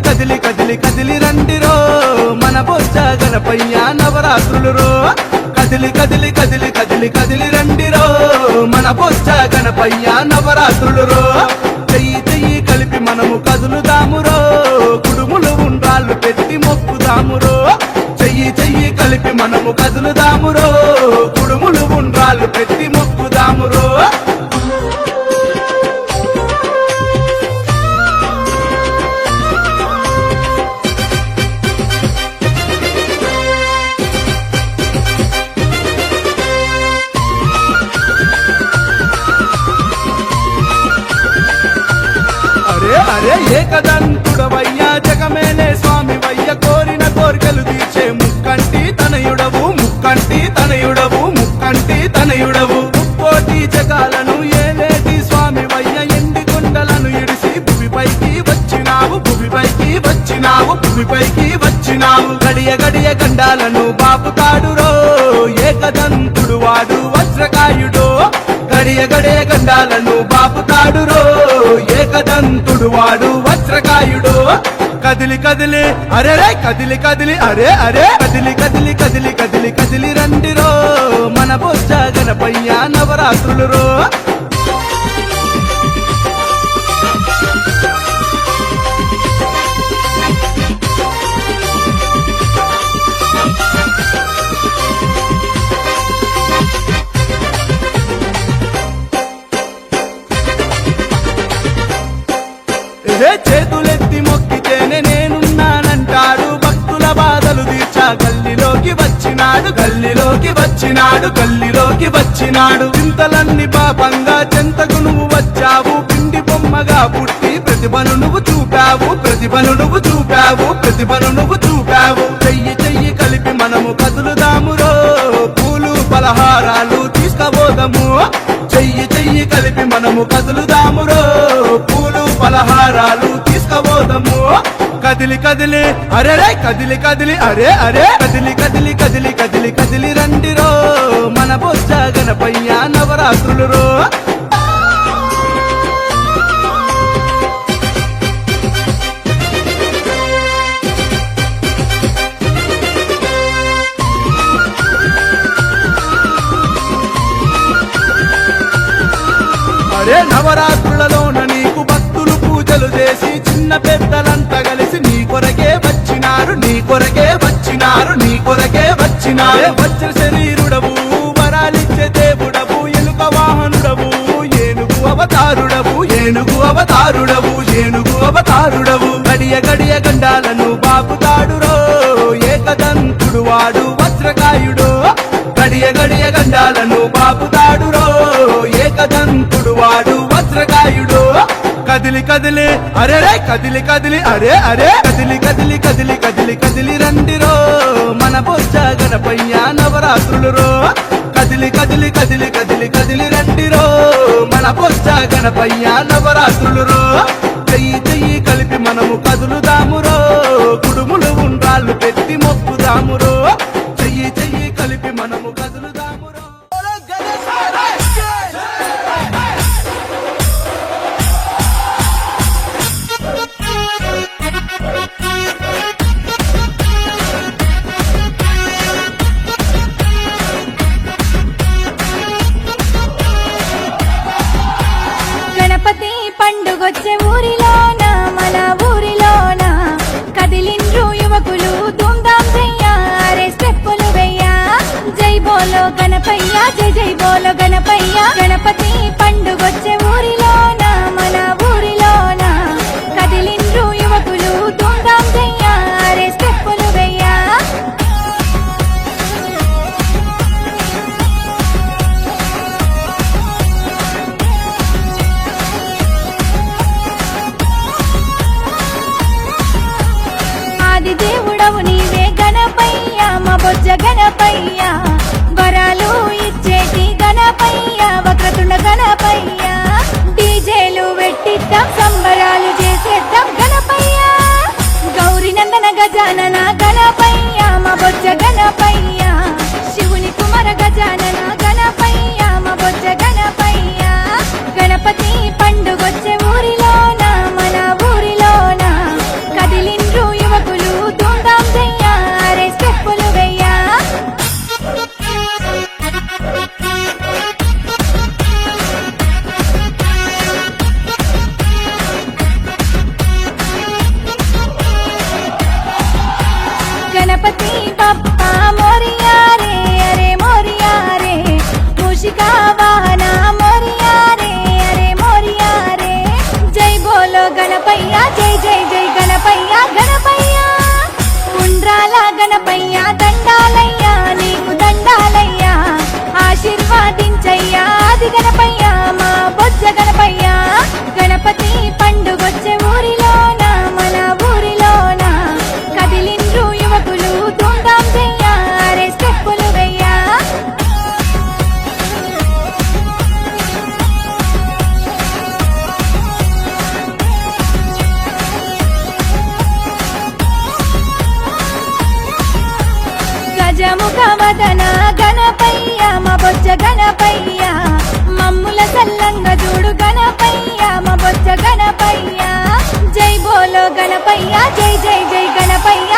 కదిలి కదిలి కదిలి రండిరో మన బొజ్జ గణపయ్య నవరాత్రులు రో కదిలి కదిలి కదిలి కదిలి కదిలి రండిరో మన బొజ్జ గణపయ్య నవరాత్రులు రో చెయ్యి చెయ్యి కలిపి మనము కదులుదామురో కుడుములు ఉండ్రాళ్ళు పెట్టి మొక్కుదామురో చెయ్యి చెయ్యి కలిపి మనము కదులుదామురో కుడుములు ఉండ్రాళ్ళు పెట్టి మొక్కుదామురో అరే ఏకదంతుడవయ్యా జగమేలే స్వామి వయ్య కోరిన కోరికలు తీర్చే ముక్కంటి తనయుడవు ముక్కంటి తనయుడవు ముక్కంటి తనయుడవు ముక్కోటి జగాలను ఏలేటి స్వామి వయ్య ఎండి కొండలను ఇడిసి భూమిపైకి వచ్చినావు భూమిపైకి వచ్చినావు భూమిపైకి వచ్చినావు గడియ గడియ గండాలను బాపుతాడురో ఏకదంతుడు వాడు వజ్రకాయుడో గడియ గడియ గండాలను బాపుతాడురో ఏకదంతుడు వాడు వజ్రకాయుడు కదిలి కదిలి అరే కదిలి కదిలి అరే అరే కదిలి కదిలి కదిలి కదిలి కదిలి రండిరో మన బొజ్జ గణపయ్య నవరాత్రులు రో చేతులెత్తి మొక్కితేనే నేనున్నానంటాడు భక్తుల బాధలు తీర్చా గల్లిలోకి వచ్చినాడు గల్లిలోకి వచ్చినాడు గల్లిలోకి వచ్చినాడు చింతలన్నీ పాపంగా చెంతకు నువ్వు వచ్చావు పిండి బొమ్మగా పుట్టి ప్రతిభను నువ్వు చూపావు ప్రతిభను నువ్వు చూపావు ప్రతిభను నువ్వు చూపావు చెయ్యి చెయ్యి కలిపి మనము కదులుదామురో పూలు పలహారాలు తీసుకపోదాము చెయ్యి చెయ్యి కలిపి మనము కదులుదామురో పూలు పలహారాలు తీసుకపోదాము కదిలి కదిలి అరే కదిలి కదిలి అరే అరే కదిలి కదిలి కదిలి కదిలి కదిలి రండిరో మన బొజ్జ గణపయ్య నవరాత్రులు రో నవరాత్రులలోన నీకు భక్తులు పూజలు చేసి చిన్న పెద్దలంతా కలిసి నీ కొరకే వచ్చినారు నీ కొరకే వచ్చినారు నీ కొరకే వచ్చినారు వజ్ర శరీరుడవు వరాలిచ్చే దేవుడవు ఎలుక వాహనుడవు ఏనుగు అవతారుడవు ఏనుగు అవతారుడవు ఏనుగు అవతారుడవు గడియ గడియ గండాలను బాపుతాడురో ఏకదంతుడు వాడు వజ్రకాయుడు గడియ గడియ గండాలను బాపుతాడురో ఏకదంతుడు వాడు వజ్రకాయుడు కదిలి కదిలి అరే కదిలి కదిలి అరే అరే కదిలి కదిలి కదిలి కదిలి కదిలి రండిరో మన బొజ్జ గణపయ్య నవరాత్రులు రో కదిలి కదిలి కదిలి కదిలి కదిలి రండిరో మన బొజ్జ గణపయ్య నవరాత్రులు రో చెయ్యి చెయ్యి కలిపి మనము కదులుదామురో కుడుములు ఉండ్రాళ్ళు పెట్టి మొక్కుదామురో చెయ్యి చెయ్యి కలిపి మనము కదులుదామురో గణపతి పండుగొచ్చే ఊరిలోన మన ఊరిలోన కదిలిండ్రు యువకులు ధూమ్ధాం చెయ్యారే స్టెప్పులు వెయ్యా జై బోలో గణపయ్య జై జై బోలో గణపయ్య గణపతి పండుగొచ్చే ఊరిలోన మన ఊరిలోన కదిలిండ్రు యువకులు ధూమ్ధాం చెయ్యారే స్టెప్పులు వెయ్యా ఆది దేవుడవు నీవే గణపయ్య మా బొజ్జ గణపయ్య వరాలు ఇచ్చేటి గణపయ్య వక్రతుండ గణపయ్య డీజేలు పెట్టిద్దాం సంబరాలు చేసేద్దాం గణపయ్య గౌరీ నందన గజానన గణపయ్య మా బొజ్జ గణపయ్య శివుని కుమార గజానన గణపయ్య మా బొజ్జ గణపయ్య గణపతి పండుగొచ్చే ఊరిలోన మన ఊరిలోన కదిలిండ్రు గణపయ్యా దండాలయ్యా నీకు దండాలయ్యా ఆశీర్వాదించయ్యా ఆది గణపయ్యా మా బొజ్జ గణపయ్యా గణపతి పండుగొచ్చే ఊరిలోన మన ఊరిలోన కదిలిండ్రు యువకులు ధూమ్ధాం చెయ్యా రే స్టెప్పులు వెయ్యా గజముఖ వదన గణపయ్య మా బొజ్జ గణపయ్య మమ్ముల సల్లంగ చూడు గణపయ్య మా బొజ్జ గణపయ్య జై బోలో గణపయ్య జై జై జై గణపయ్య